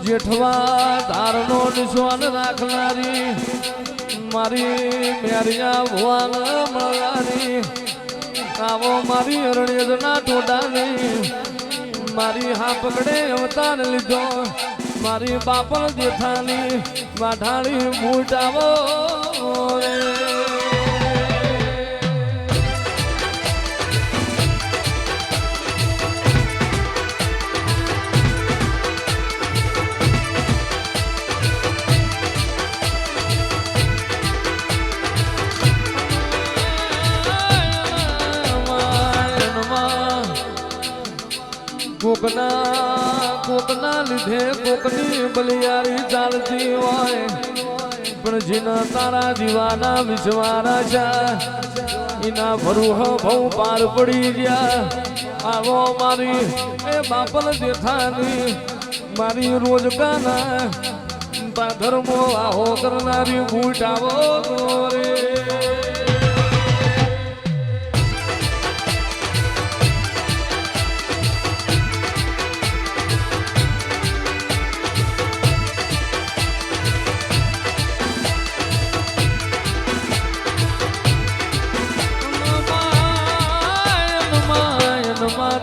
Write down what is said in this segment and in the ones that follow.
જેઠવા ધારનો નિશાન રાખનારી મારી મેરિયા ભુવાન મળવાની આવો મારી અરણ્યના ટોડાની મારી હા પકડે અવતાર લીધો મારી બાપલ જેઠાની વાઢાળી બૂટ આવો કોકના લીધે કોકની બલિયારી ચાલતી હોય પણ જેના તારા જીવાના વિશ્વાના છે એના ભરૂહ ભવ પાર પડી ગયા આવો મારી એ બાપલ દેખાની મારી રોજકાના ધર્મો આહો કરનારી બૂટ આવો રે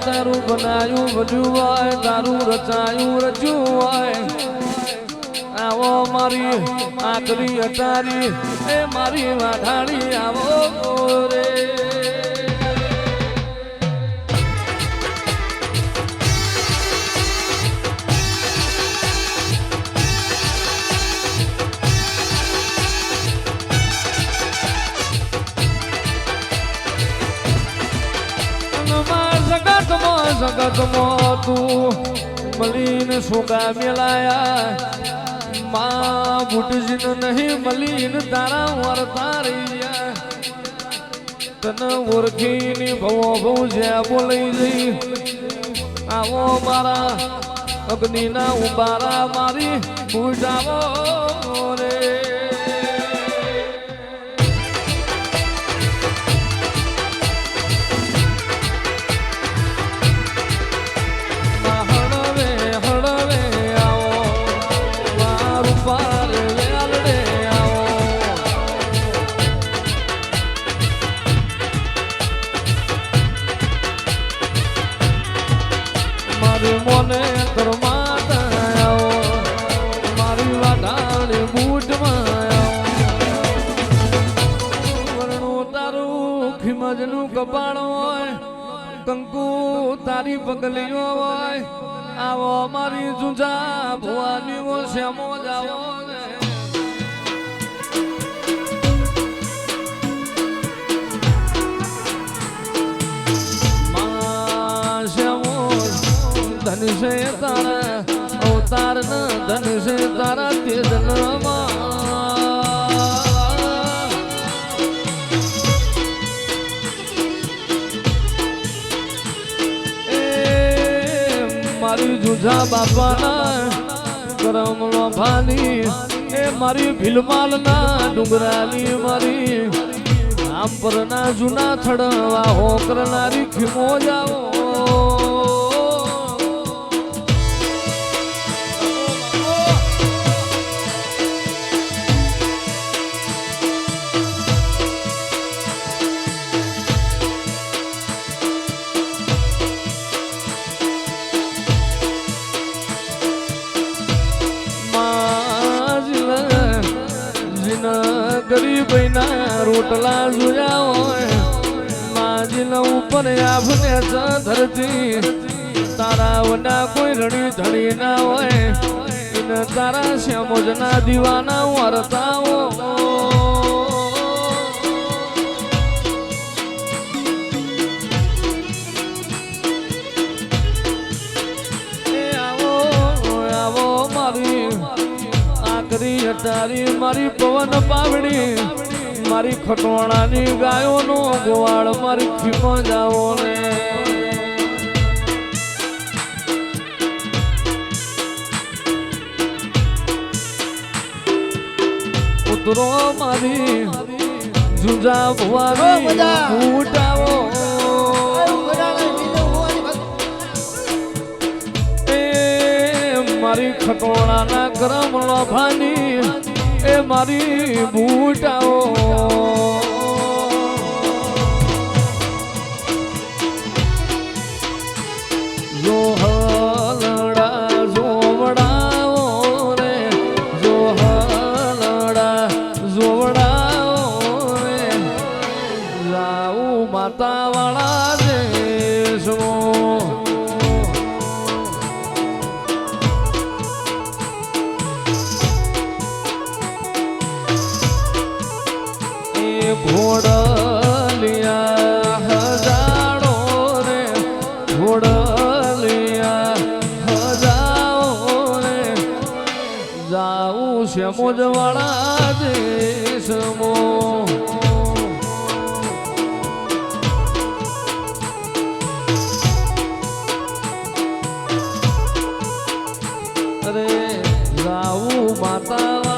તારું બનાયું બધું હોય તારું રચાયું રચ્યું હોય આવો મારી આકરી અટારી એ મારી વાઢાળી આવો રે જગતમાં તું મલીન સોગા મેલાયા માં બુટજીન નહીં મલીન તારા વરતા રહ્યા તને ઓળખીની ભવો ભવ જ્યાં બોલાઈ જઈ આવો મારા અગ્નિના ઉબારા મારી બૂટ આવો રે મોને કરમાતા મારી વાઢાળી બૂટમાં વર્ણું તારું ખીમજનું કપાળ હોય કંકુ તારી પગલીઓ હોય આવો મારી જુજા ભુવાની શ્યામો જાવો ને ધન છે તારા અવતાર ન ધન છે તારા તે ધનમાં મારી જુજા બાપાના કરમ લોભાની એ મારી ભીલમાલના ડુંગરાની મારી આમ પરના જૂના થડવા હો કરનારી ખીમો જાઓ ગરીબના રોટલા જોયા હોય માજીના ઉપર આભને ધરતી તારા વડા કોઈ રણી ધણી ના હોય એને તારા શ્યામોજના દીવાના વરતાઓ આવો મારી આકરી અટારી મારી પવન પાવડી મારી ખટોણાની ગાયોનો ગોવાળ મારી ખીમો જાવો ને ઉતરો મારી જુજા ભુવાની બૂટ આવો ખટોળાના કરમ લોભાની એ મારી બૂટાઓ જો હલડા જોવડાઓ રે જો હલડા જોવડાઓ રે જાઉં માતાવાળા દેશમાં ઘોડલિયા હજારો રે ઘોડલિયા હજારો રે જાઉં છે મોજવાળા દેશમાં અરે જાઉં માતા